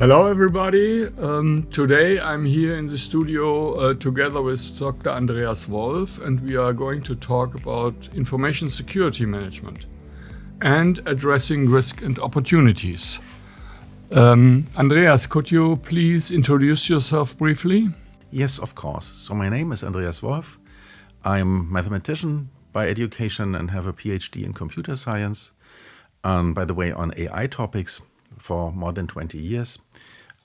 Hello everybody, today I'm here in the studio together with Dr. Andreas Wolf, and we are going to talk about information security management and addressing risk and opportunities. Andreas, could you please introduce yourself briefly? Yes, of course. So my name is Andreas Wolf. I'm a mathematician by education and have a PhD in computer science. By the way, on AI topics for more than 20 years.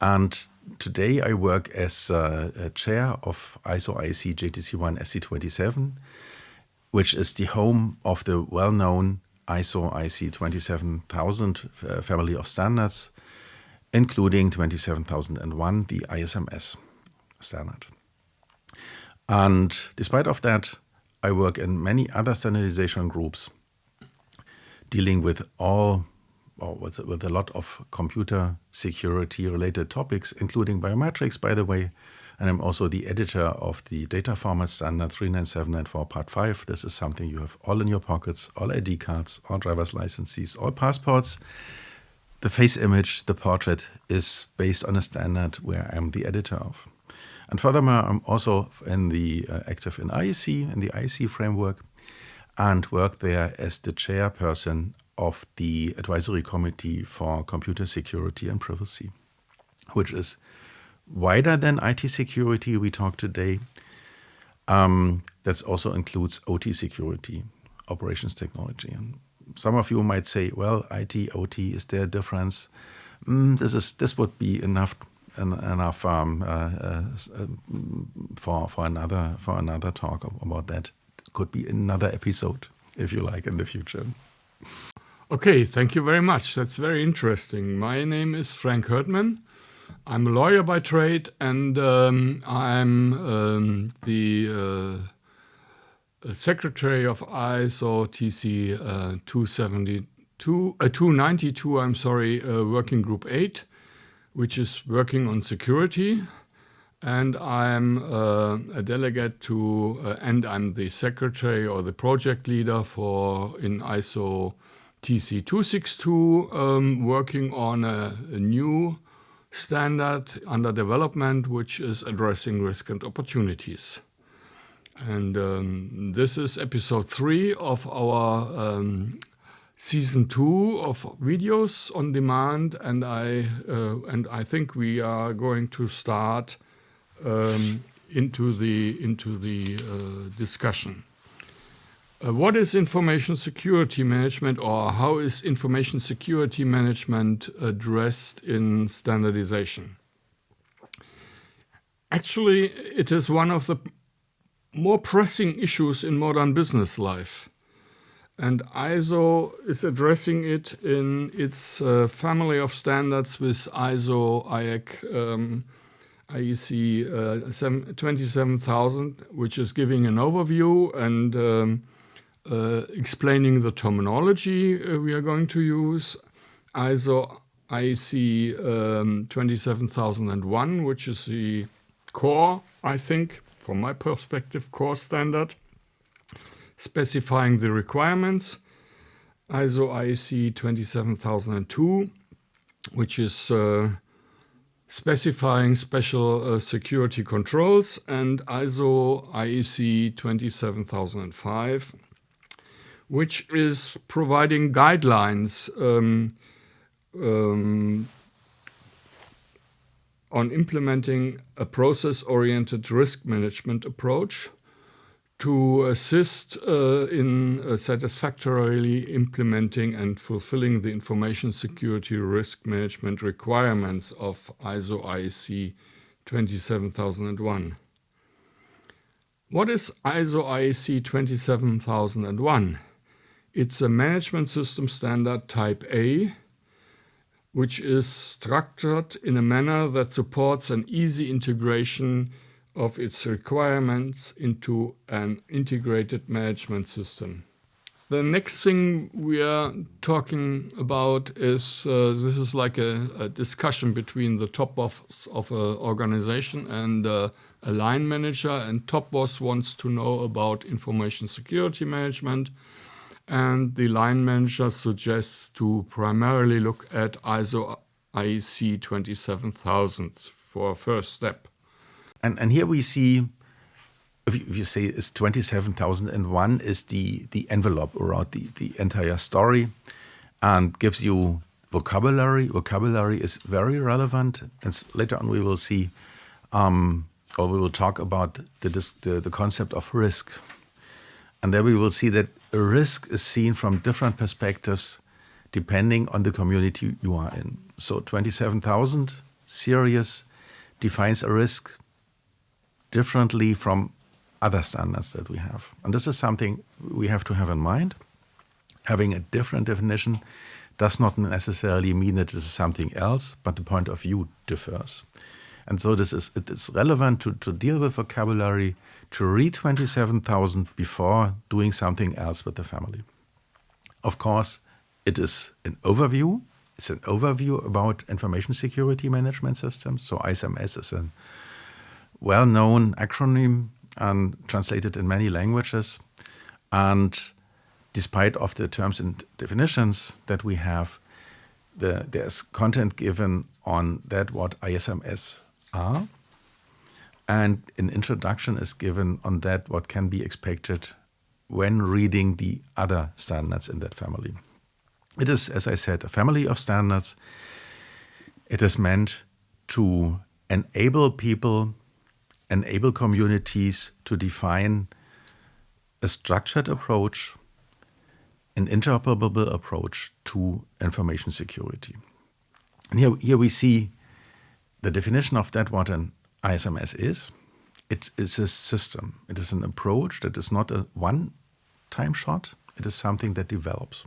And today I work as a chair of ISO IEC JTC1 SC27, which is the home of the well-known ISO IEC 27000 family of standards, including 27001, the ISMS standard. And despite of that, I work in many other standardization groups dealing with with a lot of computer security related topics, including biometrics, by the way. And I'm also the editor of the data format standard 39794 part 5. This is something you have all in your pockets, all ID cards, all driver's licenses, all passports. The face image, the portrait, is based on a standard where I'm the editor of. And furthermore, I'm also active in IEC, in the IEC framework, and work there as the chairperson of the Advisory Committee for Computer Security and Privacy, which is wider than IT security we talk today. That also includes OT security, operations technology. And some of you might say, well, IT, OT, is there a difference? This would be enough for another talk about that. Could be another episode, if you like, in the future. Okay, thank you very much. That's very interesting. My name is Frank Herdman. I'm a lawyer by trade, and I'm the secretary of ISO TC 292, Working Group 8, which is working on security. And I'm a delegate and I'm the secretary or the project leader in ISO TC 262, working on a new standard under development, which is addressing risk and opportunities. And this is episode 3 of our season 2 of videos on demand, and I think we are going to start into the discussion. What is information security management, or how is information security management addressed in standardization? Actually, it is one of the more pressing issues in modern business life. And ISO is addressing it in its family of standards with ISO IEC 27000, which is giving an overview and explaining the terminology we are going to use. ISO IEC 27001, which is the core, I think, from my perspective, core standard, specifying the requirements. ISO IEC 27002, which is specifying special security controls, and ISO IEC 27005, which is providing guidelines on implementing a process-oriented risk management approach to assist in satisfactorily implementing and fulfilling the information security risk management requirements of ISO IEC 27001. What is ISO IEC 27001? It's a management system standard type A, which is structured in a manner that supports an easy integration of its requirements into an integrated management system. The next thing we are talking about is this is like a discussion between the top boss of an organization and a line manager, and top boss wants to know about information security management, and the line manager suggests to primarily look at ISO IEC 27000 for a first step. And here we see, if you say it's 27001 is the envelope around the entire story and gives you vocabulary. Vocabulary is very relevant. And later on we will see, or we will talk about the concept of risk. And there we will see that a risk is seen from different perspectives depending on the community you are in. So 27000 series defines a risk differently from other standards that we have. And this is something we have to have in mind. Having a different definition does not necessarily mean that this is something else, but the point of view differs. And so it is relevant to deal with vocabulary, to read 27000 before doing something else with the family. Of course, it is an overview. It's an overview about information security management systems. So ISMS is a well-known acronym and translated in many languages. And despite of the terms and definitions that we have, there's content given on that what ISMS are. And an introduction is given on that what can be expected when reading the other standards in that family. It is, as I said, a family of standards. It is meant to enable people, enable communities to define a structured approach, an interoperable approach to information security. And here we see the definition of that, what an ISMS is. It is a system. It is an approach that is not a one-time shot. It is something that develops.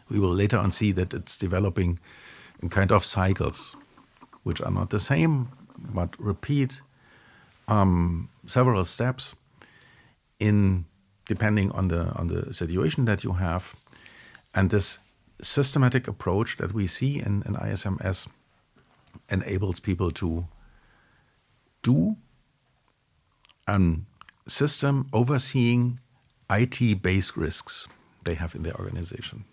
We will later on see that it's developing in kind of cycles, which are not the same, but repeat several steps in depending on the situation that you have. And this systematic approach that we see in ISMS enables people to do a system overseeing IT-based risks they have in their organization.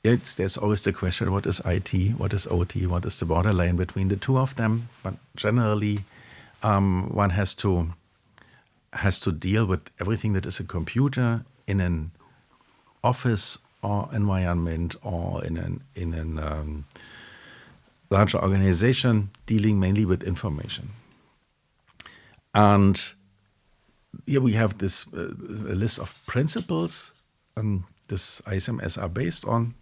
There's always the question, what is IT, what is OT, what is the borderline between the two of them? But generally, one has to deal with everything that is a computer in an office or environment or in an larger organization dealing mainly with information. And here we have this a list of principles this ISMS are based on.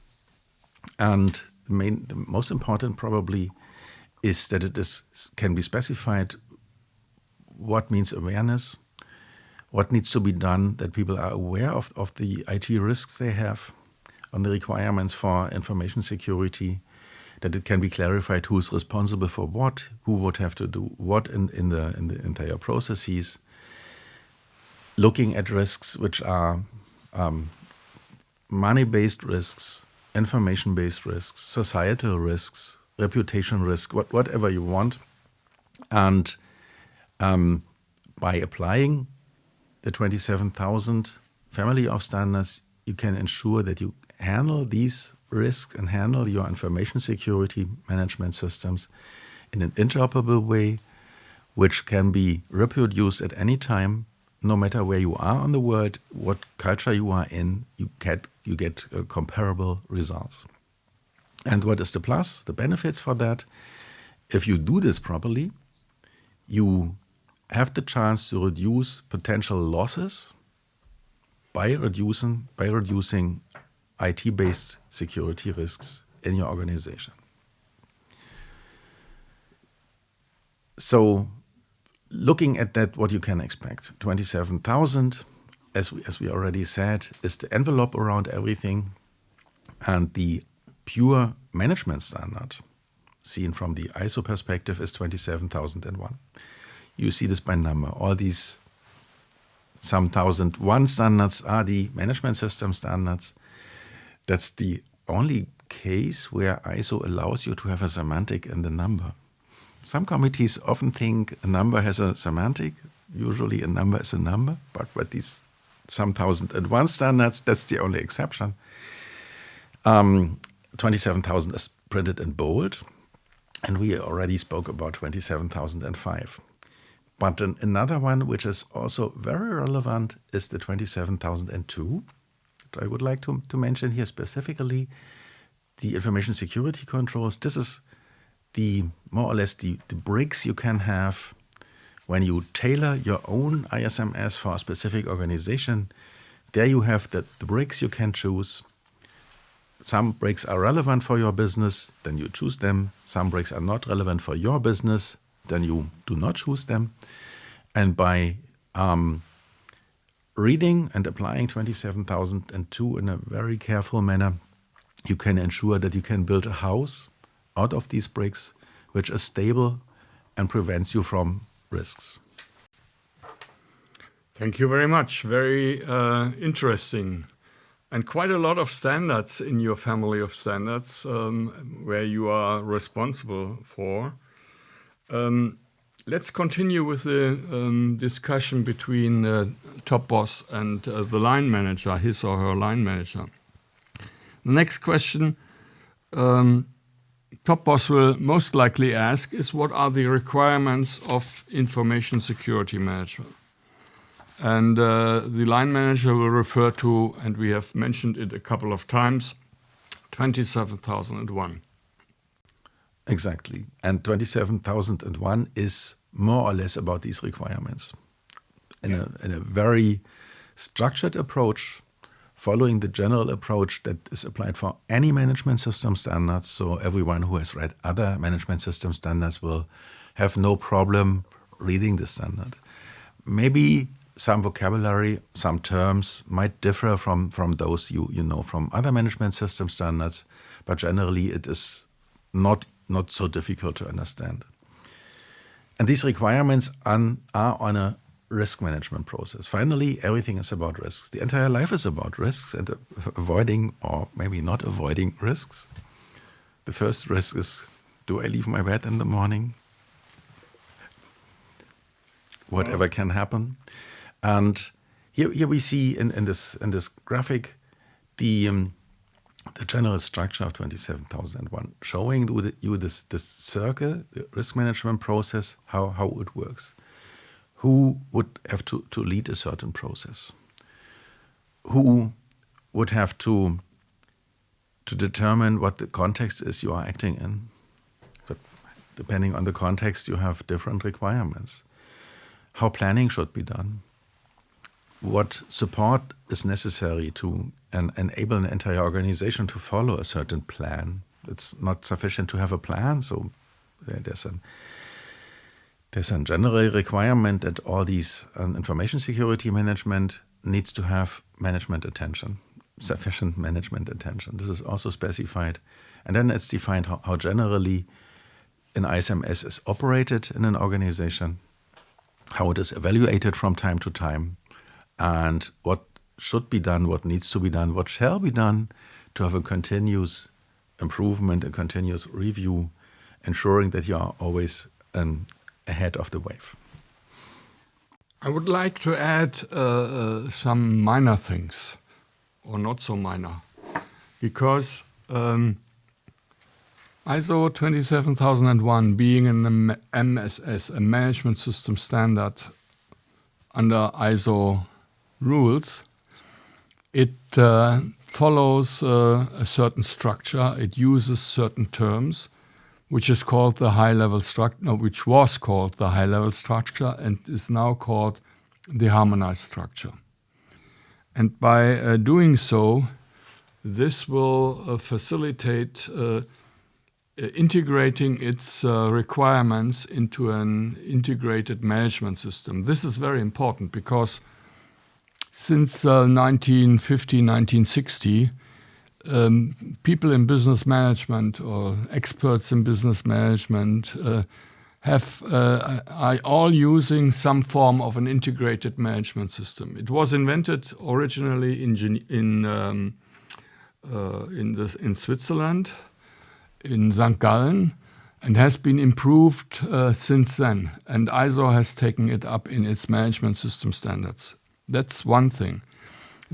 And the most important probably is that can be specified what means awareness, what needs to be done, that people are aware of the IT risks they have, on the requirements for information security, that it can be clarified who is responsible for what, who would have to do what in the entire processes, looking at risks which are money-based risks, information-based risks, societal risks, reputation risk, whatever you want. And by applying the 27,000 family of standards, you can ensure that you handle these risks and handle your information security management systems in an interoperable way, which can be reproduced at any time, no matter where you are in the world, what culture you are in, you get comparable results. And what is the plus, the benefits for that? If you do this properly, you have the chance to reduce potential losses by reducing IT-based security risks in your organization. So, looking at that, what you can expect, 27,000, as we already said, is the envelope around everything, and the pure management standard, seen from the ISO perspective, is 27,001. You see this by number. All these some 1,001 standards are the management system standards. That's the only case where ISO allows you to have a semantic in the number. Some committees often think a number has a semantic. Usually a number is a number, but with these some 1,001 standards, that's the only exception. 27,000 is printed in bold, and we already spoke about 27,005. But another one which is also very relevant is the 27,002. I would like to mention here specifically the information security controls. This is the more or less the bricks you can have when you tailor your own ISMS for a specific organization. There you have the bricks you can choose. Some bricks are relevant for your business, then you choose them. Some bricks are not relevant for your business, then you do not choose them. And by reading and applying 27,002 in a very careful manner, you can ensure that you can build a house out of these bricks, which is stable and prevents you from risks. Thank you very much. Very interesting. And quite a lot of standards in your family of standards where you are responsible for. Let's continue with the discussion between the top boss and the line manager, his or her line manager. The next question top boss will most likely ask is, what are the requirements of information security management? And the line manager will refer to, and we have mentioned it a couple of times, 27,001. Exactly. And 27,001 is more or less about these requirements. In a very structured approach, following the general approach that is applied for any management system standards. So everyone who has read other management system standards will have no problem reading the standard. Maybe some vocabulary, some terms might differ from those you know from other management system standards, but generally it is not so difficult to understand. And these requirements are on a risk management process. Finally, everything is about risks. The entire life is about risks and avoiding or maybe not avoiding risks. The first risk is, do I leave my bed in the morning? Whatever can happen. And here we see in this graphic the general structure of 27,001, showing you this circle, the risk management process, how it works. Who would have to lead a certain process? Who would have to determine what the context is you are acting in? But depending on the context, you have different requirements. How planning should be done? What support is necessary to enable an entire organization to follow a certain plan? It's not sufficient to have a plan, so there's a general requirement that all these information security management needs to have management attention, sufficient management attention. This is also specified. And then it's defined how generally an ISMS is operated in an organization, how it is evaluated from time to time, and what should be done, what needs to be done, what shall be done to have a continuous improvement, a continuous review, ensuring that you are always ahead of the wave. I would like to add some minor things, or not so minor, because ISO 27001 being an MSS, a management system standard under ISO rules, it follows a certain structure, it uses certain terms, which is called the high-level structure, which was called the high-level structure and is now called the harmonized structure. And by doing so, this will facilitate integrating its requirements into an integrated management system. This is very important because since 1950, 1960, people in business management or experts in business management are all using some form of an integrated management system. It was invented originally in Switzerland, in St. Gallen, and has been improved since then. And ISO has taken it up in its management system standards. That's one thing.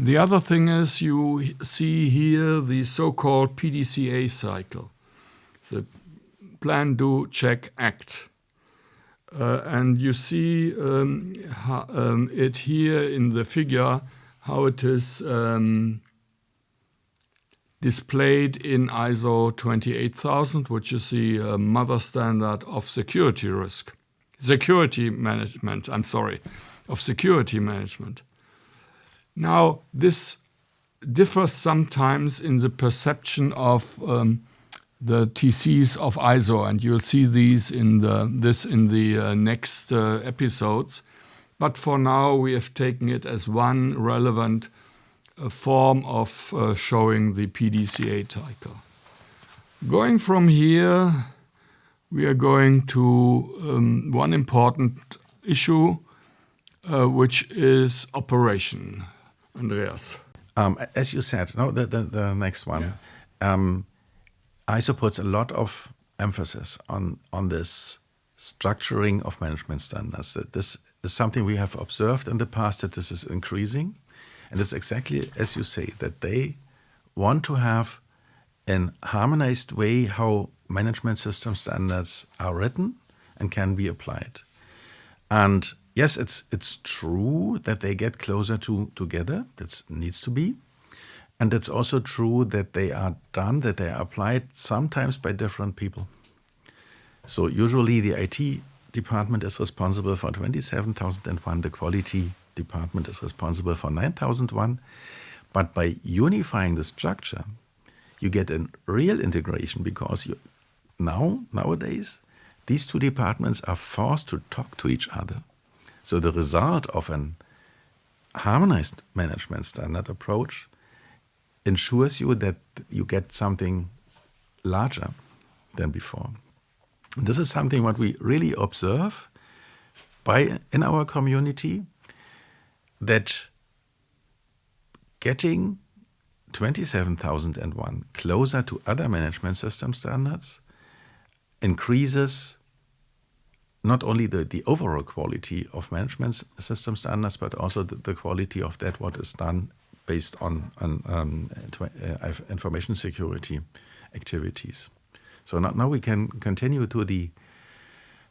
The other thing is you see here the so-called PDCA cycle, the plan, do, check, act. And you see it here in the figure, how it is displayed in ISO 28000, which is the mother standard of security management. Now, this differs sometimes in the perception of the TCs of ISO, and you'll see these in the next episodes. But for now, we have taken it as one relevant form of showing the PDCA cycle. Going from here, we are going to one important issue, which is operation. Andreas. As you said, no, the next one. Yeah. ISO puts a lot of emphasis on this structuring of management standards. That this is something we have observed in the past, that this is increasing. And it's exactly as you say, that they want to have a harmonized way how management system standards are written and can be applied. And yes, it's true that they get closer together. That needs to be. And it's also true that they are applied sometimes by different people. So usually the IT department is responsible for 27001, the quality department is responsible for 9001. But by unifying the structure, you get a real integration, because nowadays these two departments are forced to talk to each other. So the result of an harmonized management standard approach ensures you that you get something larger than before. And this is something what we really observe in our community, that getting 27001 closer to other management system standards increases not only the overall quality of management system standards, but also the quality of that what is done based on information security activities. So now we can continue to the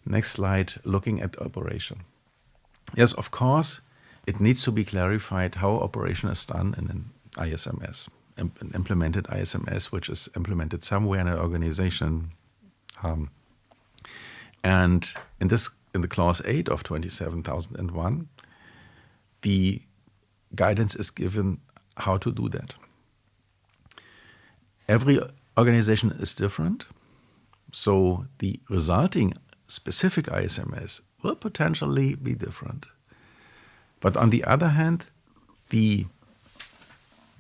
next slide, looking at operation. Yes, of course, it needs to be clarified how operation is done in an ISMS, an implemented ISMS, which is implemented somewhere in an organization. And in the clause 8 of 27001, the guidance is given how to do that. Every organization is different, so the resulting specific ISMS will potentially be different. But on the other hand, the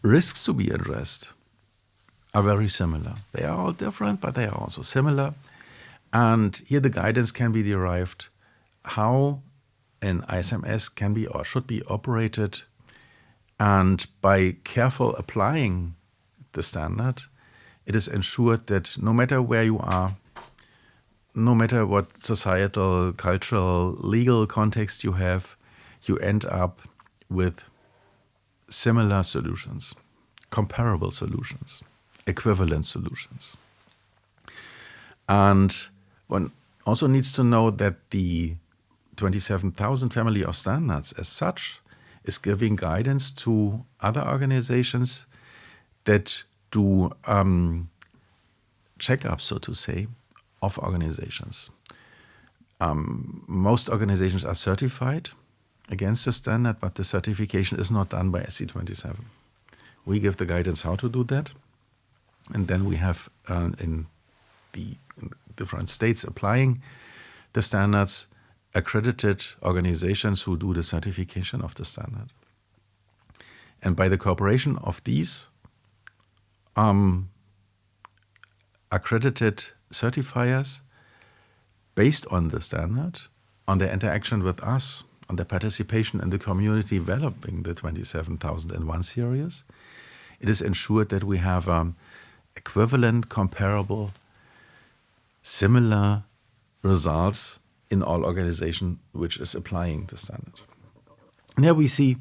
risks to be addressed are very similar. They are all different, but they are also similar. And here the guidance can be derived how an ISMS can be or should be operated. And by careful applying the standard, it is ensured that no matter where you are, no matter what societal, cultural, legal context you have, you end up with similar solutions, comparable solutions, equivalent solutions. And one also needs to know that the 27000 family of standards as such is giving guidance to other organizations that do checkups, so to say, of organizations. Most organizations are certified against the standard, but the certification is not done by SC27. We give the guidance how to do that, and then we have in the different states applying the standards accredited organizations who do the certification of the standard. And by the cooperation of these accredited certifiers, based on the standard, on their interaction with us, on their participation in the community developing the 27001 series, it is ensured that we have equivalent, comparable, similar results in all organizations which is applying the standard. And here we see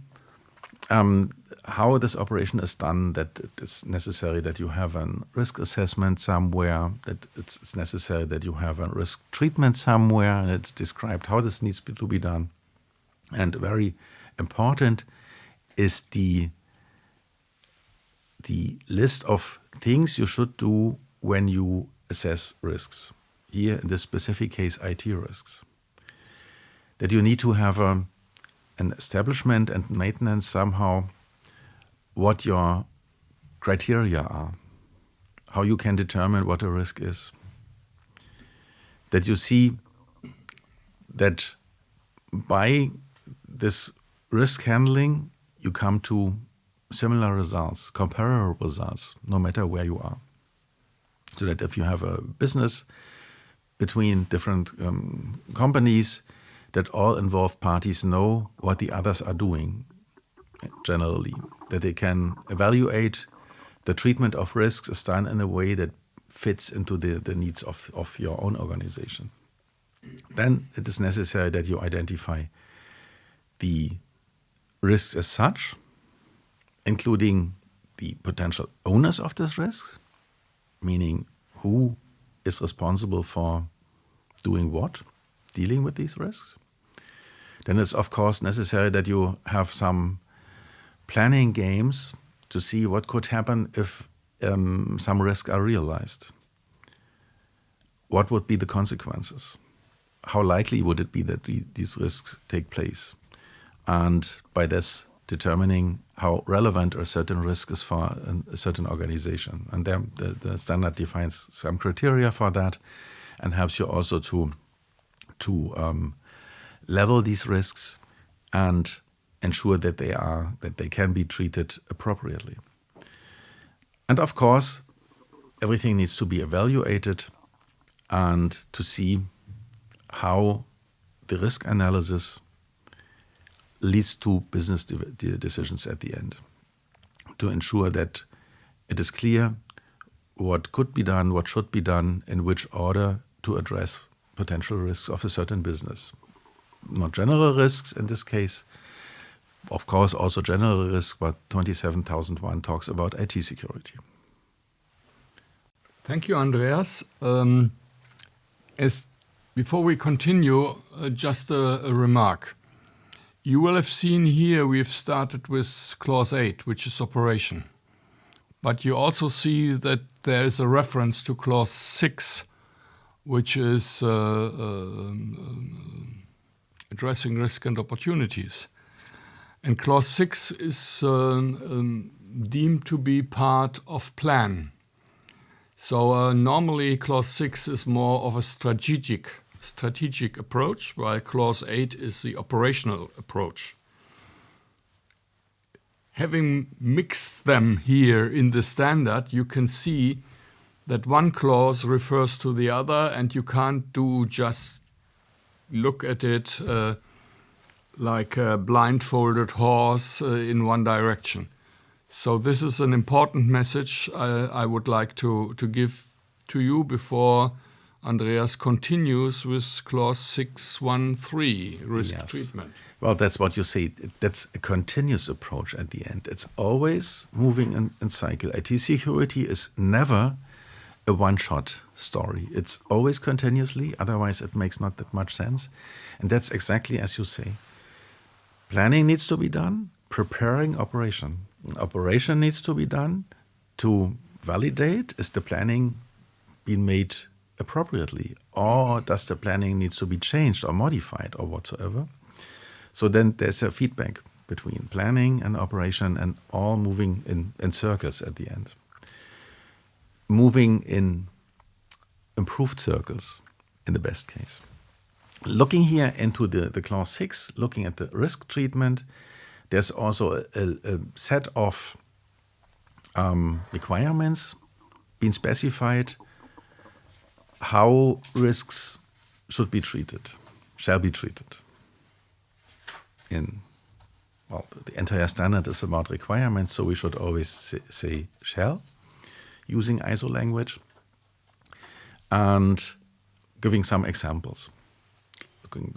how this operation is done, that it's necessary that you have a risk assessment somewhere, that it's necessary that you have a risk treatment somewhere, and it's described how this needs to be done. And very important is the list of things you should do when you assess risks. Here, in this specific case, IT risks. That you need to have an establishment and maintenance somehow what your criteria are, how you can determine what a risk is. That you see that by this risk handling, you come to similar results, comparable results, no matter where you are. So that if you have a business between different companies, that all involved parties know what the others are doing generally, that they can evaluate the treatment of risks is done in a way that fits into the needs of your own organization. Then it is necessary that you identify the risks as such, including the potential owners of these risks, meaning who is responsible for doing what, dealing with these risks. Then it's of course necessary that you have some planning games to see what could happen if some risks are realized. What would be the consequences? How likely would it be that these risks take place? And by this, determining how relevant a certain risk is for a certain organization. And then the standard defines some criteria for that and helps you also to level these risks and ensure that they can be treated appropriately. And of course, everything needs to be evaluated and to see how the risk analysis leads to business decisions at the end, to ensure that it is clear what could be done, what should be done, in which order to address potential risks of a certain business. Not general risks in this case, of course also general risk, but 27001 talks about IT security. Thank you, Andreas. Before we continue, just a remark. You will have seen here we've started with clause 8, which is operation. But you also see that there is a reference to clause 6, which is addressing risk and opportunities. And clause 6 is deemed to be part of plan. So normally clause 6 is more of a strategic approach, while clause 8 is the operational approach. Having mixed them here in the standard, you can see that one clause refers to the other, and you can't just look at it like a blindfolded horse in one direction. So this is an important message I would like to give to you before Andreas continues with clause 613, risk treatment. Well, that's what you say. That's a continuous approach at the end. It's always moving in cycle. IT security is never a one-shot story. It's always continuously, otherwise it makes not that much sense. And that's exactly as you say. Planning needs to be done, preparing operation. Operation needs to be done to validate, is the planning being made appropriately, or does the planning needs to be changed or modified or whatsoever. So then there's a feedback between planning and operation, and all moving in circles at the end. Moving in improved circles in the best case. Looking here into the clause 6, looking at the risk treatment, there's also a set of requirements being specified how risks should be treated, shall be treated. The entire standard is about requirements, so we should always say shall, using ISO language, and giving some examples.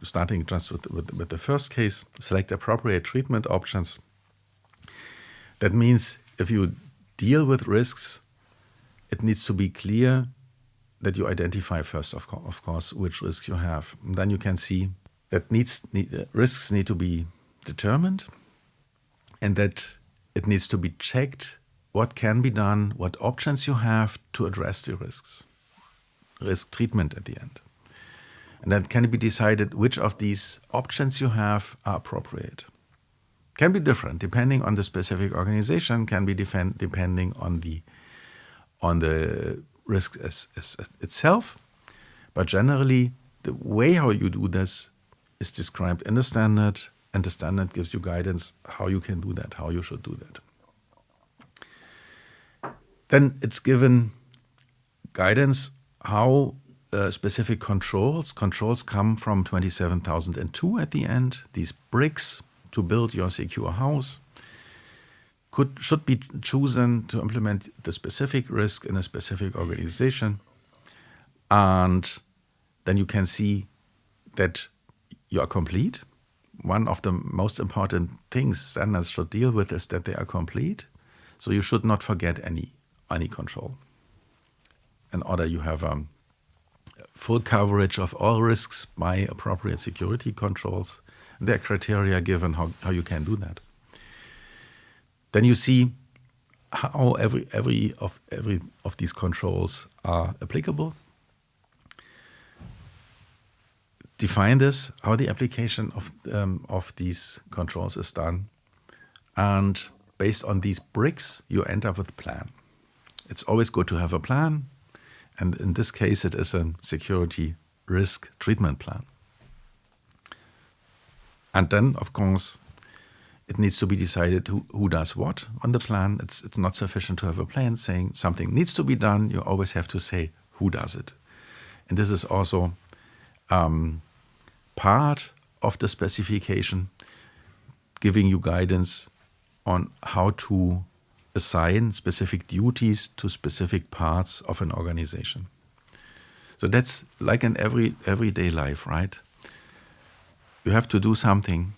Starting just with the first case, select appropriate treatment options. That means if you deal with risks, it needs to be clear that you identify first, of course, which risks you have. And then you can see that risks need to be determined, and that it needs to be checked what can be done, what options you have to address the risks. Risk treatment at the end. And then can be decided which of these options you have are appropriate. Can be different depending on the specific organization, can be depending on the risk itself. But generally, the way how you do this is described in the standard, and the standard gives you guidance how you can do that, how you should do that. Then it's given guidance how specific controls come from 27002 at the end. These bricks to build your secure house should be chosen to implement the specific risk in a specific organization. And then you can see that you are complete. One of the most important things standards should deal with is that they are complete. So you should not forget any control. In order you have full coverage of all risks by appropriate security controls. There are criteria given how you can do that. Then you see how every of these controls are applicable. Define this, how the application of these controls is done. And based on these bricks, you end up with a plan. It's always good to have a plan. And in this case, it is a security risk treatment plan. And then, of course, it needs to be decided who does what on the plan. It's not sufficient to have a plan saying something needs to be done. You always have to say who does it. And this is also part of the specification, giving you guidance on how to assign specific duties to specific parts of an organization. So that's like in everyday life, right? You have to do something,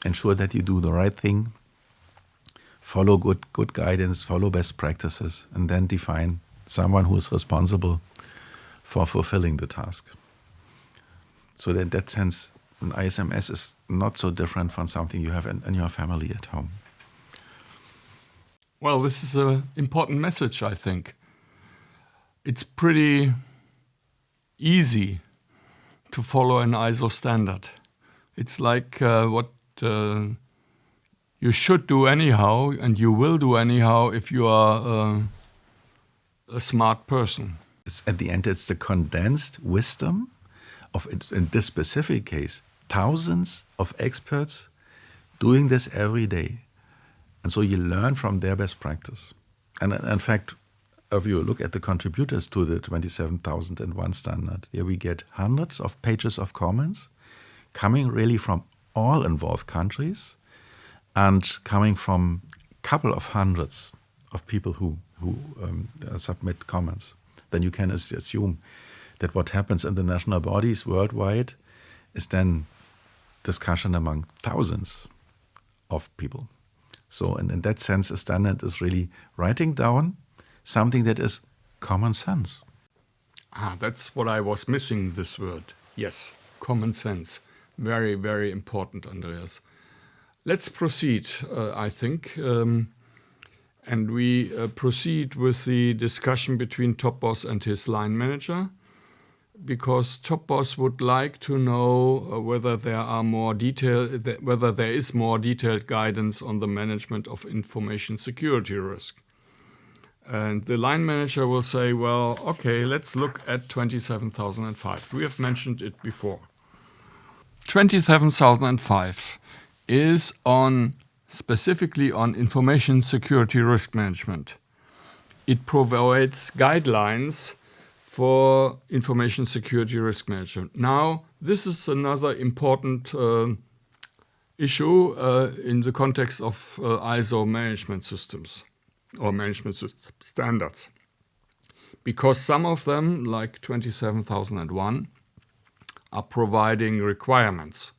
ensure that you do the right thing, follow good guidance, follow best practices, and then define someone who is responsible for fulfilling the task. So in that sense, an ISMS is not so different from something you have in your family at home. Well, this is an important message, I think. It's pretty easy to follow an ISO standard. It's like what you should do anyhow, and you will do anyhow if you are a smart person. At the end, it's the condensed wisdom of, in this specific case, thousands of experts doing this every day. And so you learn from their best practice. And in fact, if you look at the contributors to the 27001 standard, here we get hundreds of pages of comments coming really from all involved countries and coming from a couple of hundreds of people who submit comments. Then you can assume that what happens in the national bodies worldwide is then discussion among thousands of people. So in that sense, a standard is really writing down something that is common sense. That's what I was missing, this word. Yes, common sense. Very, very important, Andreas. Let's proceed, I think. And we proceed with the discussion between Top Boss and his line manager, because Top Boss would like to know whether there is more detailed guidance on the management of information security risk. And the line manager will say, well, okay, let's look at 27005. We have mentioned it before. 27005 is specifically on information security risk management. It provides guidelines for information security risk management. Now, this is another important issue in the context of ISO management systems or management standards. Because some of them, like 27001, are providing requirements.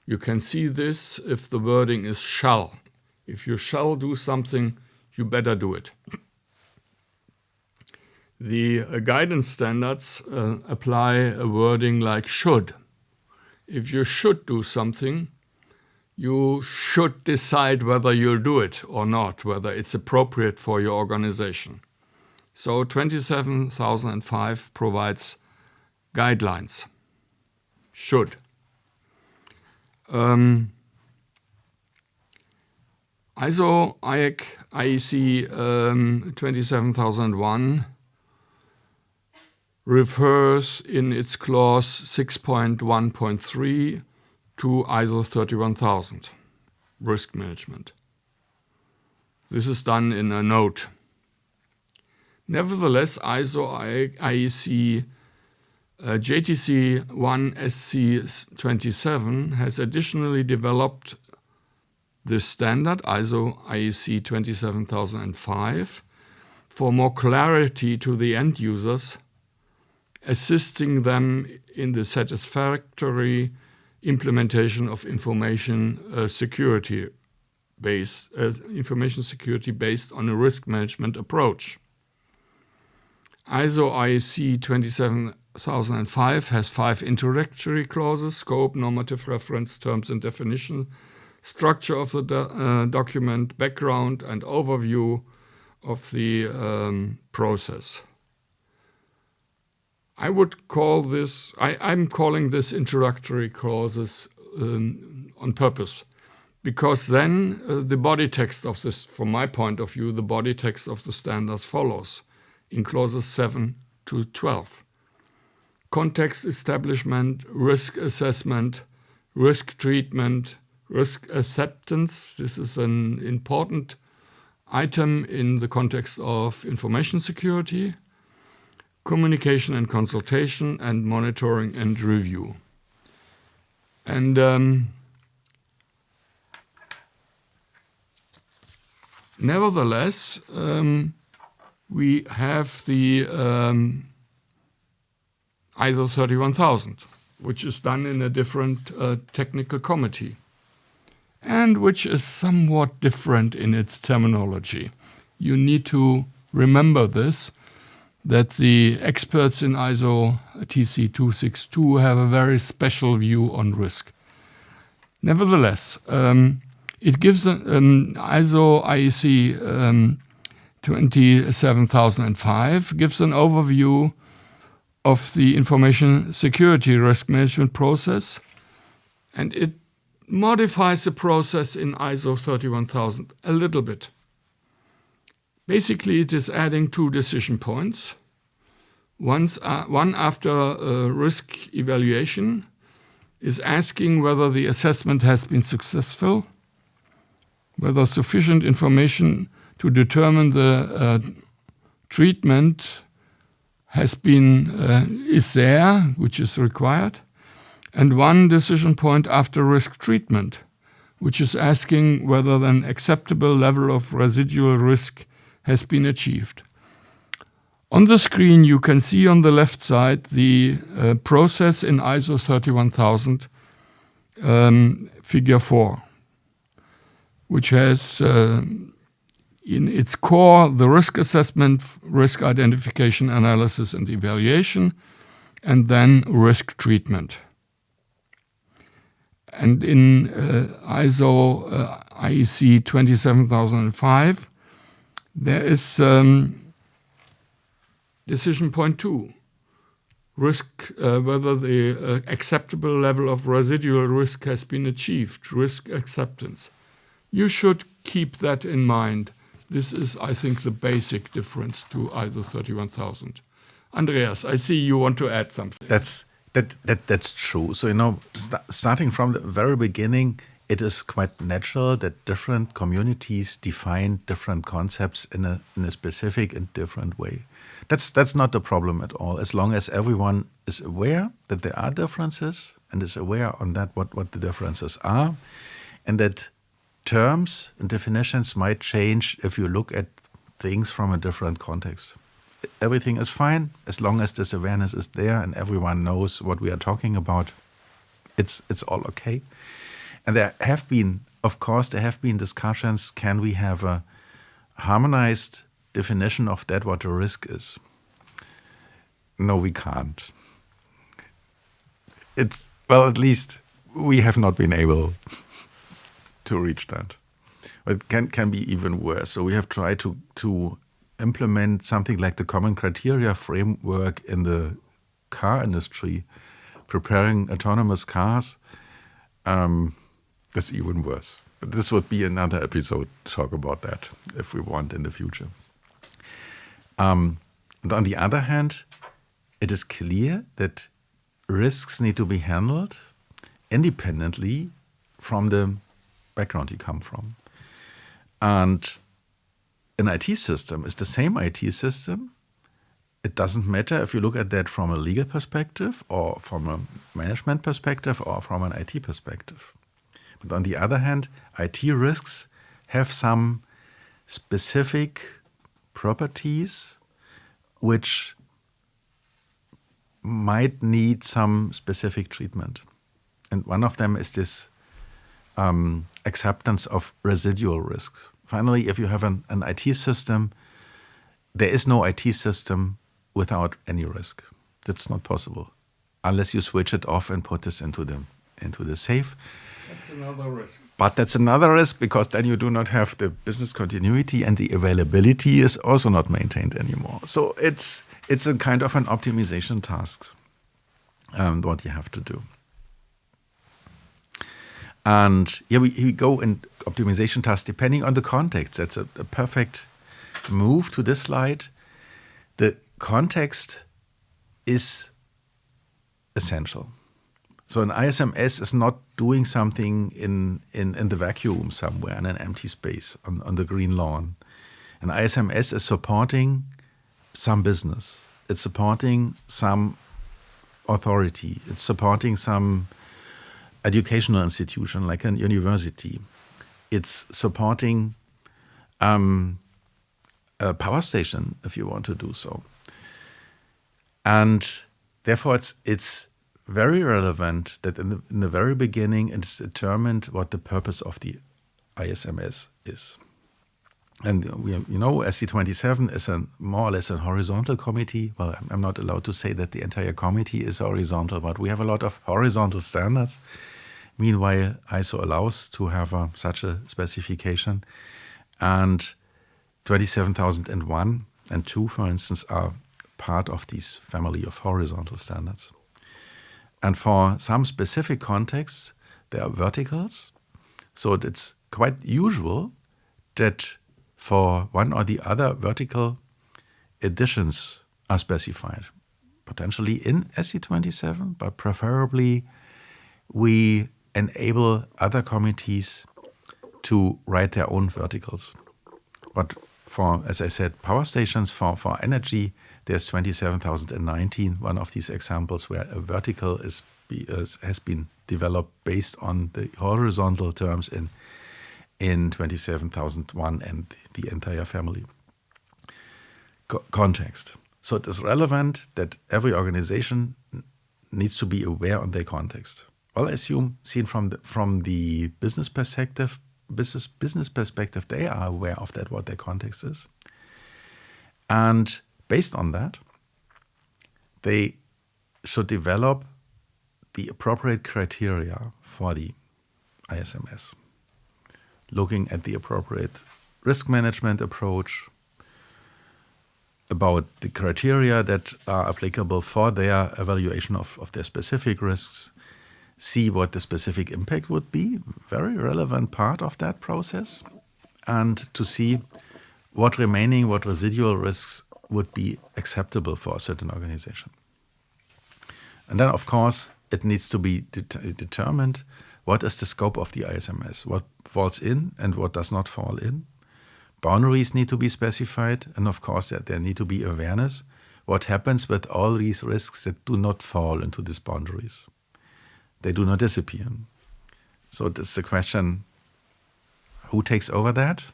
You can see this if the wording is shall. If you shall do something, you better do it. The guidance standards apply a wording like should. If you should do something, you should decide whether you'll do it or not, whether it's appropriate for your organization. So 27005 provides guidelines. Should. ISO IEC 27001 refers in its clause 6.1.3 to ISO 31000, risk management. This is done in a note. Nevertheless, ISO IEC JTC 1SC27 has additionally developed this standard, ISO IEC 27005, for more clarity to the end users, assisting them in the satisfactory implementation of information security based on a risk management approach. ISO IEC 27005 has 5 introductory clauses: scope, normative reference, terms and definition, structure of the document, background and overview of the process. I'm calling this introductory clauses on purpose, because then the body text of this, from my point of view, the body text of the standards follows in clauses 7 to 12. Context establishment, risk assessment, risk treatment, risk acceptance. This is an important item in the context of information security. Communication and consultation, and monitoring and review. And nevertheless, we have the ISO 31000, which is done in a different technical committee, and which is somewhat different in its terminology. You need to remember this, that the experts in ISO TC 262 have a very special view on risk. Nevertheless, it gives ISO IEC 27005 gives an overview of the information security risk management process, and it modifies the process in ISO 31000 a little bit. Basically, it is adding 2 decision points. One after risk evaluation is asking whether the assessment has been successful, whether sufficient information to determine the treatment is there, which is required, and 1 decision point after risk treatment, which is asking whether an acceptable level of residual risk has been achieved. On the screen, you can see on the left side the process in ISO 31000, figure 4, which has in its core the risk assessment, risk identification, analysis and evaluation, and then risk treatment. And in ISO IEC 27005, there is decision point 2, risk, whether the acceptable level of residual risk has been achieved, risk acceptance. You should keep that in mind. This is, I think, the basic difference to ISO 31000. Andreas, I see you want to add something. That's true. So, starting from the very beginning, it is quite natural that different communities define different concepts in a specific and different way. That's not the problem at all, as long as everyone is aware that there are differences and is aware on that what the differences are, and that terms and definitions might change if you look at things from a different context. Everything is fine as long as this awareness is there and everyone knows what we are talking about. It's all okay. And there have been of course, there have been discussions, can we have a harmonized definition of that, what a risk is? No, we can't. Well, at least we have not been able to reach that. It can be even worse. So we have tried to implement something like the common criteria framework in the car industry, preparing autonomous cars. That's even worse. But this would be another episode to talk about that if we want in the future. And on the other hand, it is clear that risks need to be handled independently from the background you come from. And an IT system is the same IT system. It doesn't matter if you look at that from a legal perspective or from a management perspective or from an IT perspective. But on the other hand, IT risks have some specific properties which might need some specific treatment. And one of them is this acceptance of residual risks. Finally, if you have an IT system, there is no IT system without any risk. That's not possible unless you switch it off and put this into the safe. That's another risk. But that's another risk because then you do not have the business continuity and the availability is also not maintained anymore. So it's a kind of an optimization task, what you have to do. And here we go in optimization tasks depending on the context. That's a perfect move to this slide. The context is essential. So an ISMS is not doing something in the vacuum somewhere in an empty space on the green lawn. An ISMS is supporting some business. It's supporting some authority. It's supporting some educational institution like an university. It's supporting a power station if you want to do so. And therefore it's very relevant that in the very beginning it's determined what the purpose of the ISMS is. And SC27 is more or less a horizontal committee. Well, I'm not allowed to say that the entire committee is horizontal, but we have a lot of horizontal standards. Meanwhile, ISO allows to have such a specification. And 27001 and 2, for instance, are part of this family of horizontal standards. And for some specific contexts, there are verticals. So it's quite usual that for one or the other vertical, additions are specified, potentially in SC27, but preferably we enable other committees to write their own verticals. But for, as I said, power stations, for energy, there's 27019, one of these examples where a vertical has been developed based on the horizontal terms in 27001 and the entire family. Context. So it is relevant that every organization needs to be aware on their context. Well, I assume, seen from the business perspective, they are aware of that, what their context is. And based on that, they should develop the appropriate criteria for the ISMS, looking at the appropriate risk management approach, about the criteria that are applicable for their evaluation of their specific risks, see what the specific impact would be, very relevant part of that process, and to see what residual risks would be acceptable for a certain organization. And then, of course, it needs to be determined what is the scope of the ISMS, what falls in and what does not fall in. Boundaries need to be specified, and of course there need to be awareness. What happens with all these risks that do not fall into these boundaries? They do not disappear. So it's the question, who takes over that?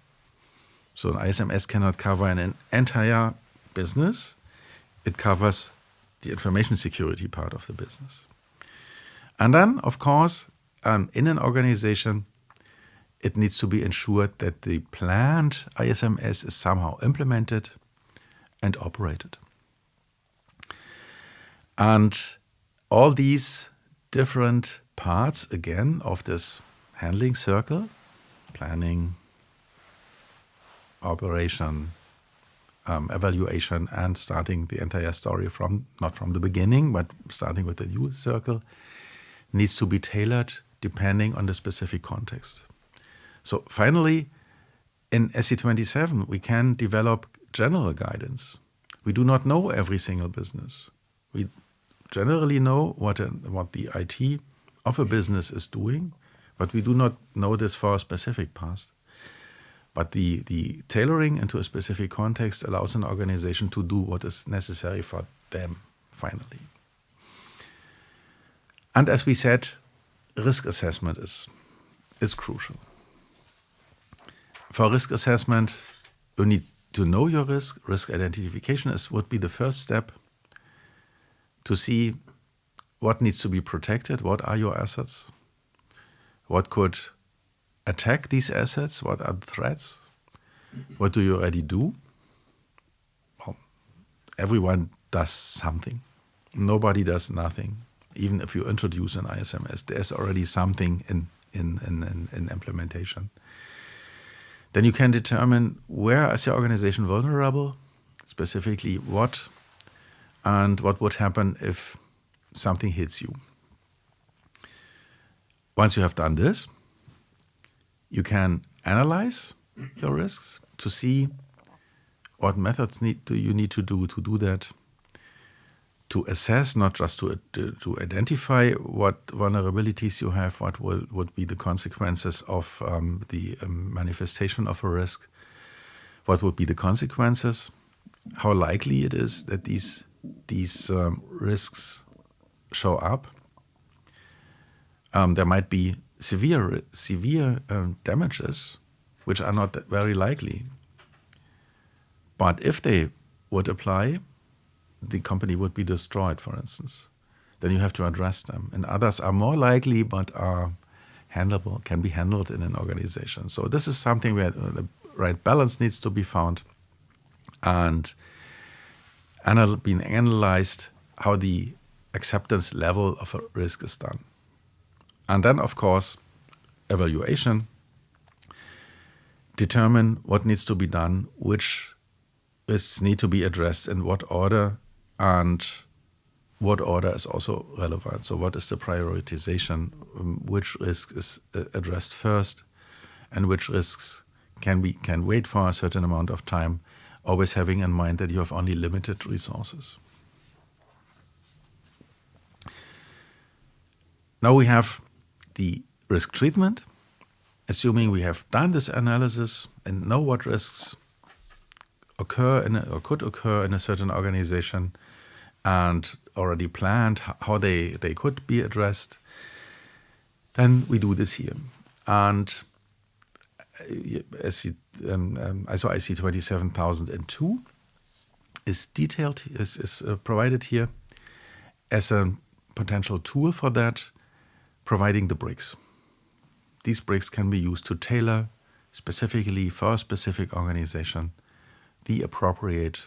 So an ISMS cannot cover an entire business. It covers the information security part of the business. And then, of course, in an organization, it needs to be ensured that the planned ISMS is somehow implemented and operated. And all these different parts, again, of this handling circle, planning, operation, evaluation, and starting the entire story from, not from the beginning, but starting with the new circle, needs to be tailored depending on the specific context. So finally, in SC27, we can develop general guidance. We do not know every single business. We generally know what the IT of a business is doing, but we do not know this for a specific past. But the tailoring into a specific context allows an organization to do what is necessary for them, finally. And as we said, risk assessment is crucial. For risk assessment, you need to know your risk. Risk identification would be the first step to see what needs to be protected, what are your assets, what could attack these assets, what are the threats, what do you already do? Well, everyone does something. Nobody does nothing. Even if you introduce an ISMS, there's already something in implementation. Then you can determine where is your organization vulnerable, specifically what, and what would happen if something hits you. Once you have done this, you can analyze your risks to see what methods you need to do that, to assess, not just to identify what vulnerabilities you have, what would be the consequences of the manifestation of a risk, what would be the consequences, how likely it is that these risks show up. There might be severe damages, which are not very likely. But if they would apply, the company would be destroyed, for instance. Then you have to address them. And others are more likely, but are handleable, can be handled in an organization. So this is something where the right balance needs to be found and being analyzed how the acceptance level of a risk is done. And then, of course, evaluation, determine what needs to be done, which risks need to be addressed in what order, and what order is also relevant. So what is the prioritization, which risk is addressed first, and which risks can wait for a certain amount of time, always having in mind that you have only limited resources. Now we have the risk treatment. Assuming we have done this analysis and know what risks occur or could occur in a certain organization and already planned how they could be addressed, then we do this here. And ISO IC 27002 is detailed, is provided here as a potential tool for that, providing the bricks. These bricks can be used to tailor specifically for a specific organization the appropriate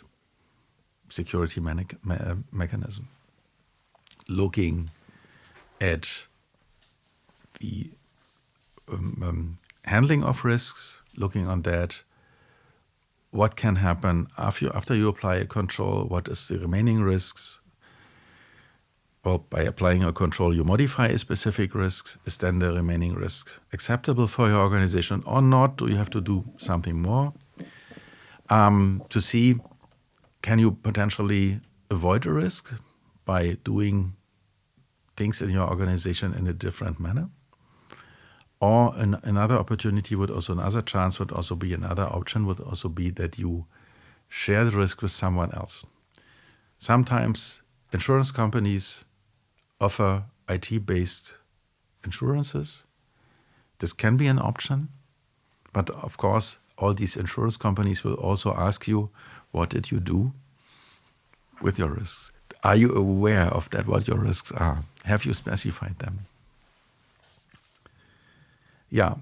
security mechanism. Looking at the handling of risks, looking on that, what can happen after you apply a control, what is the remaining risks. Well, by applying a control, you modify a specific risk. Is then the remaining risk acceptable for your organization or not? Do you have to do something more? To see, can you potentially avoid a risk by doing things in your organization in a different manner? Or another opportunity would also, another chance would also be, another option would also be that you share the risk with someone else. Sometimes insurance companies offer IT-based insurances. This can be an option, but of course, all these insurance companies will also ask you, what did you do with your risks? Are you aware of that, what your risks are? Have you specified them? Yeah,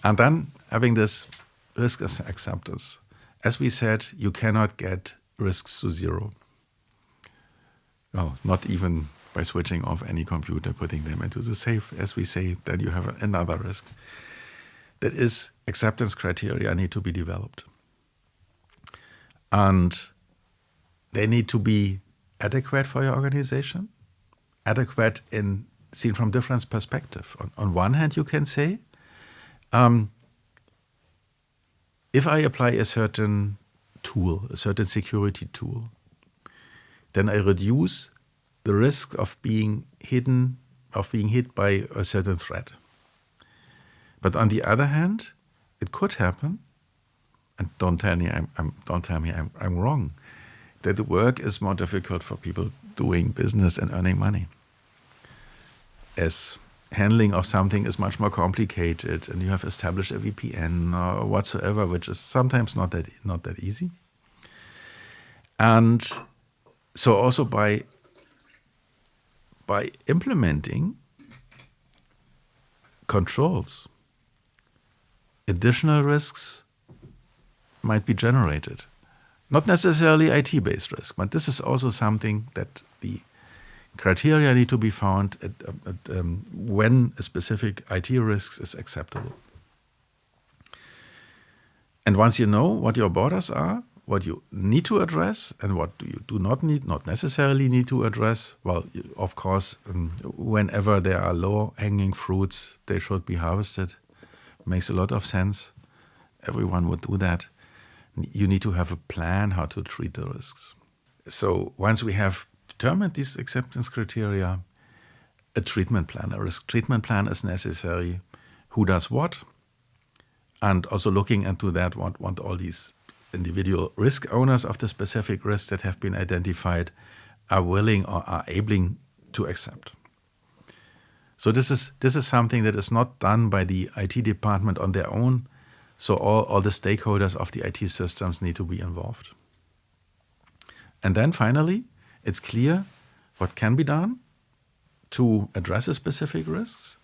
And then having this risk acceptance. As we said, you cannot get risks to zero. Well, not even by switching off any computer, putting them into the safe, as we say, then you have another risk. That is, acceptance criteria need to be developed. And they need to be adequate for your organization, adequate in seen from different perspectives. On one hand, you can say, if I apply a certain tool, a certain security tool, then I reduce the risk of being hit by a certain threat. But on the other hand, it could happen, and don't tell me I'm wrong, that the work is more difficult for people doing business and earning money. As handling of something is much more complicated, and you have established a VPN or whatsoever, which is sometimes not that easy. And so also by implementing controls, additional risks might be generated. Not necessarily IT-based risk, but this is also something that the criteria need to be found when a specific IT risk is acceptable. And once you know what your borders are, what you need to address and what you do not necessarily need to address, well, of course, whenever there are low-hanging fruits, they should be harvested. Makes a lot of sense. Everyone would do that. You need to have a plan how to treat the risks. So once we have determined these acceptance criteria, a treatment plan, a risk treatment plan is necessary. Who does what? And also looking into that, what all these individual risk owners of the specific risks that have been identified are willing or are able to accept. So this is something that is not done by the IT department on their own. So all the stakeholders of the IT systems need to be involved. And then finally, it's clear what can be done to address the specific risks.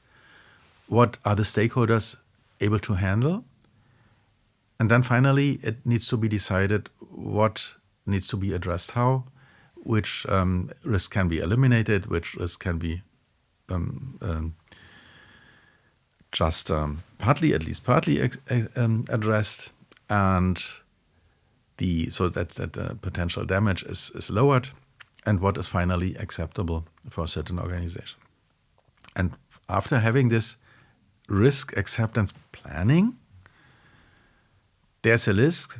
What are the stakeholders able to handle? And then finally, it needs to be decided what needs to be addressed how, which risk can be eliminated, which risk can be just partly addressed, and so that the potential damage is lowered, and what is finally acceptable for a certain organization. And after having this risk acceptance planning, there's a list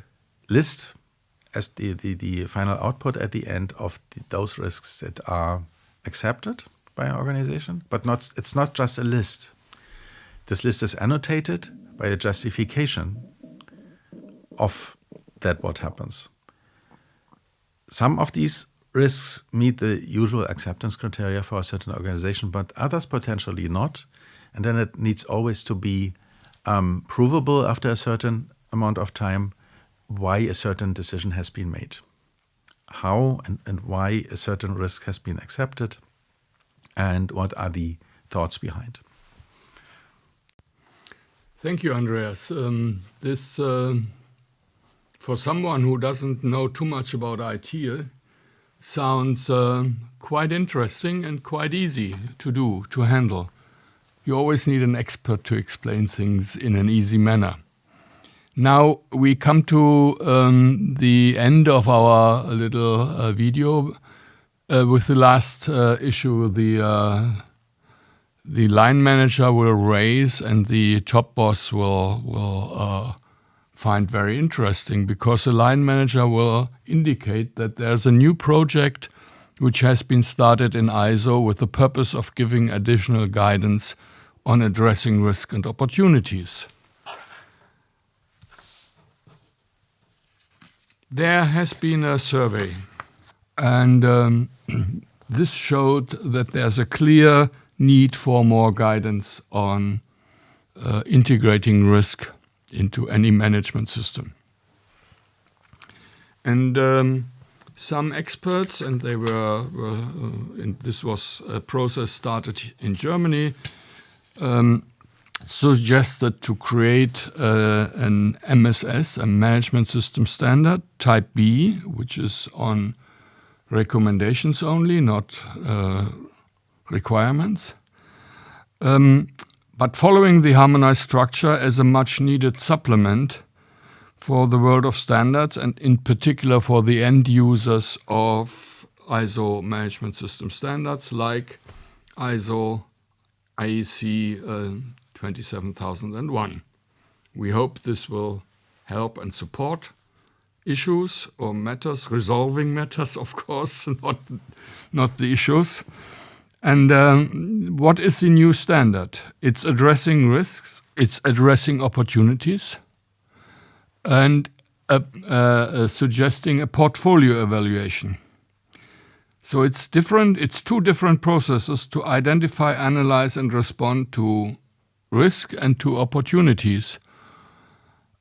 as the final output at the end of those risks that are accepted by an organization, but it's not just a list. This list is annotated by a justification of that what happens. Some of these risks meet the usual acceptance criteria for a certain organization, but others potentially not. And then it needs always to be provable after a certain amount of time why a certain decision has been made, how and why a certain risk has been accepted, and what are the thoughts behind. Thank you, Andreas. This, for someone who doesn't know too much about IT, sounds quite interesting and quite easy to do, to handle. You always need an expert to explain things in an easy manner. Now we come to the end of our little video with the last issue. The line manager will raise and the top boss will find very interesting, because the line manager will indicate that there's a new project which has been started in ISO with the purpose of giving additional guidance on addressing risk and opportunities. There has been a survey, and this showed that there's a clear need for more guidance on integrating risk into any management system. And some experts, and they and this was a process started in Germany, suggested to create an MSS, a Management System Standard, Type B, which is on recommendations only, not requirements. But following the harmonized structure as a much needed supplement for the world of standards, and in particular for the end users of ISO management system standards like ISO IEC 27001. We hope this will help and support issues or matters, resolving matters, of course, not the issues. And what is the new standard? It's addressing risks, it's addressing opportunities, and suggesting a portfolio evaluation. So it's two different processes to identify, analyze, and respond to risk and to opportunities,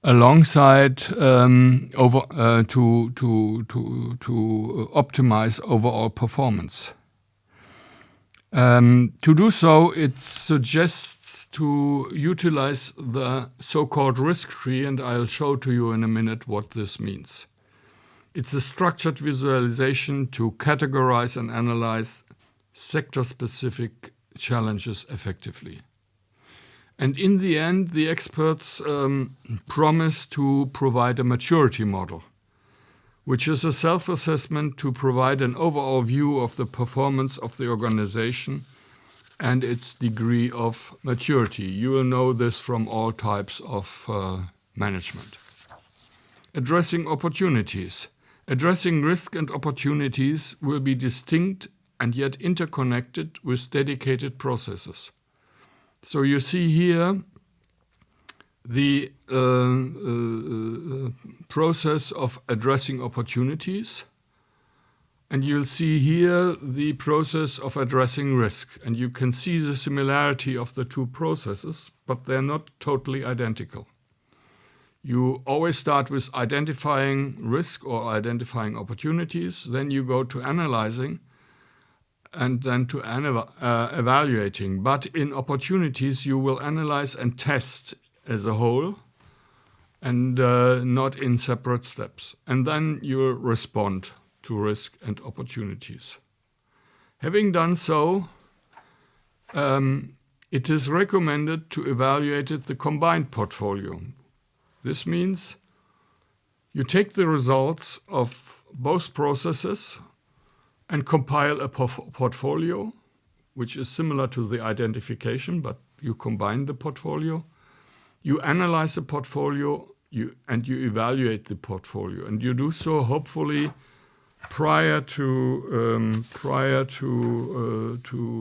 alongside to optimize overall performance. To do so, it suggests to utilize the so-called risk tree, and I'll show to you in a minute what this means. It's a structured visualization to categorize and analyze sector-specific challenges effectively. And in the end, the experts promise to provide a maturity model, which is a self-assessment to provide an overall view of the performance of the organization and its degree of maturity. You will know this from all types of management. Addressing opportunities. Addressing risk and opportunities will be distinct and yet interconnected with dedicated processes. So you see here the process of addressing opportunities, and you'll see here the process of addressing risk. And you can see the similarity of the two processes, but they're not totally identical. You always start with identifying risk or identifying opportunities, then you go to analyzing, and then to evaluating. But in opportunities, you will analyze and test as a whole, and not in separate steps. And then you will respond to risk and opportunities. Having done so, it is recommended to evaluate the combined portfolio. This means you take the results of both processes and compile a portfolio, which is similar to the identification, but you combine the portfolio. You analyze the portfolio and you evaluate the portfolio, and you do so hopefully prior to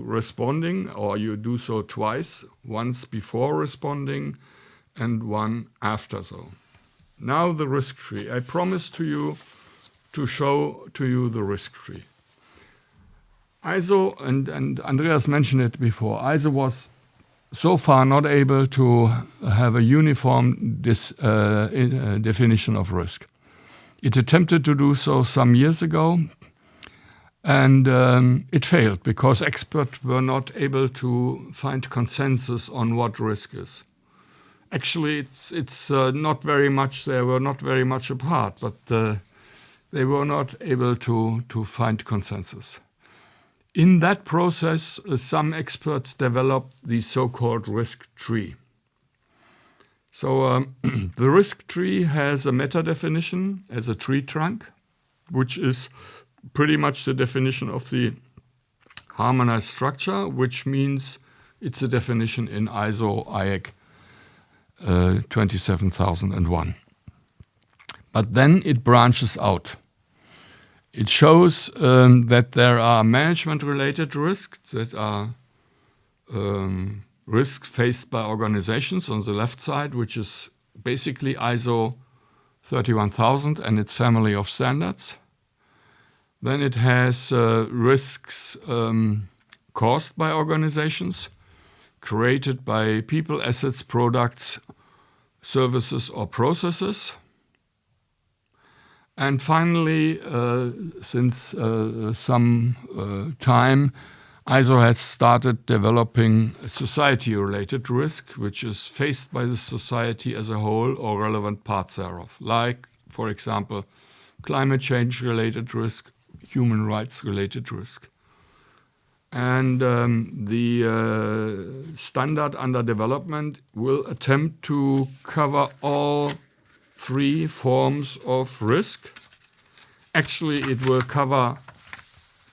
responding, or you do so twice, once before responding and one after so. Now the risk tree. I promised to you to show to you the risk tree. ISO, and Andreas mentioned it before, ISO was so far not able to have a uniform definition of risk. It attempted to do so some years ago, and it failed because experts were not able to find consensus on what risk is. Actually, it's not very much, they were not very much apart, but they were not able to find consensus. In that process, some experts developed the so-called risk tree. So the risk tree has a meta definition as a tree trunk, which is pretty much the definition of the harmonized structure, which means it's a definition in ISO IEC 27001. But then it branches out. It shows that there are management-related risks that are risks faced by organizations on the left side, which is basically ISO 31000 and its family of standards. Then it has risks caused by organizations, created by people, assets, products, services, or processes. And finally, since some time, ISO has started developing a society-related risk, which is faced by the society as a whole or relevant parts thereof, like, for example, climate change-related risk, human rights-related risk. And the standard under development will attempt to cover all three forms of risk. Actually, it will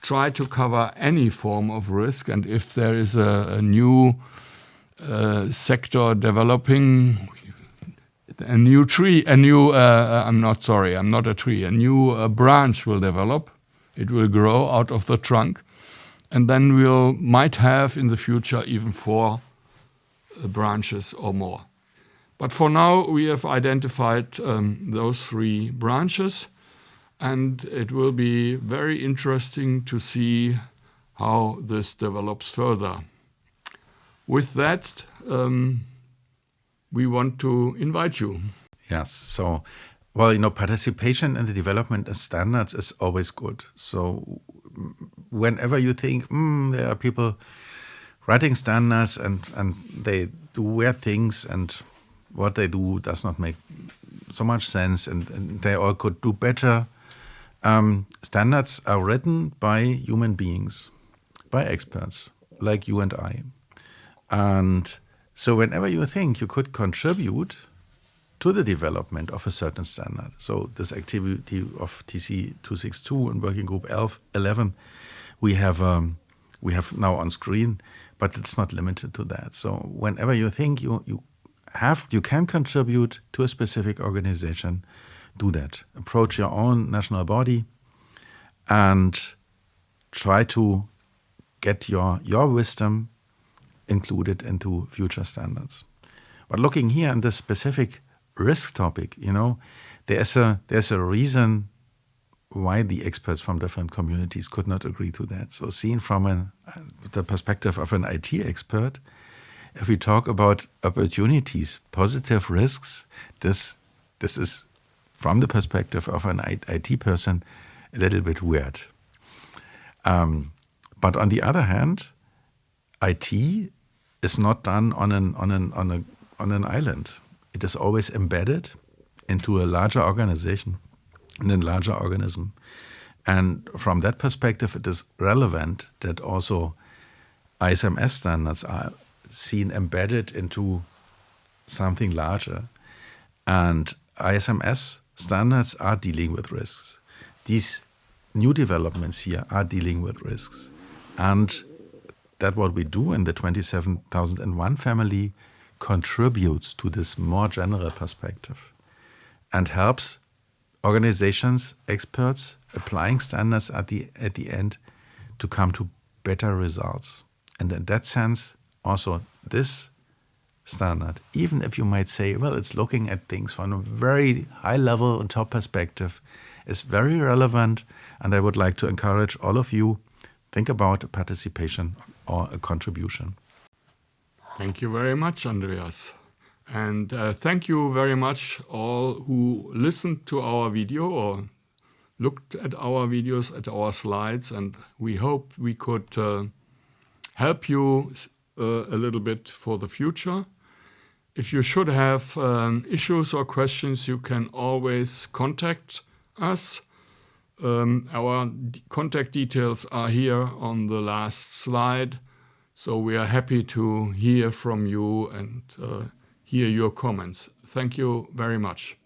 try to cover any form of risk, and if there is a new sector developing, a new branch will develop. It will grow out of the trunk, and then we might have in the future even 4 branches or more. But for now, we have identified those 3 branches, and it will be very interesting to see how this develops further. With that, we want to invite you. Yes. So, well, participation in the development of standards is always good. So whenever you think, there are people writing standards and they do weird things and what they do does not make so much sense and they all could do better. Standards are written by human beings, by experts like you and I. And so whenever you think you could contribute to the development of a certain standard, so this activity of TC 262 and Working Group 11, we have now on screen, but it's not limited to that. So whenever you think you can contribute to a specific organization, do that. Approach your own national body and try to get your wisdom included into future standards. But looking here in this specific risk topic, there's a reason why the experts from different communities could not agree to that. So seen from the perspective of an IT expert, if we talk about opportunities, positive risks, this is from the perspective of an IT person a little bit weird. But on the other hand, IT is not done on an island. It is always embedded into a larger organization, in a larger organism. And from that perspective, it is relevant that also ISMS standards are seen embedded into something larger. And ISMS standards are dealing with risks. These new developments here are dealing with risks. And that what we do in the 27001 family contributes to this more general perspective and helps organizations, experts applying standards at the end to come to better results. And in that sense, also this standard, even if you might say, well, it's looking at things from a very high level and top perspective, is very relevant. And I would like to encourage all of you, think about a participation or a contribution. Thank you very much, Andreas. And thank you very much all who listened to our video or looked at our videos, at our slides, and we hope we could help you a little bit for the future. If you should have issues or questions, you can always contact us. Our contact details are here on the last slide. So we are happy to hear from you and hear your comments. Thank you very much.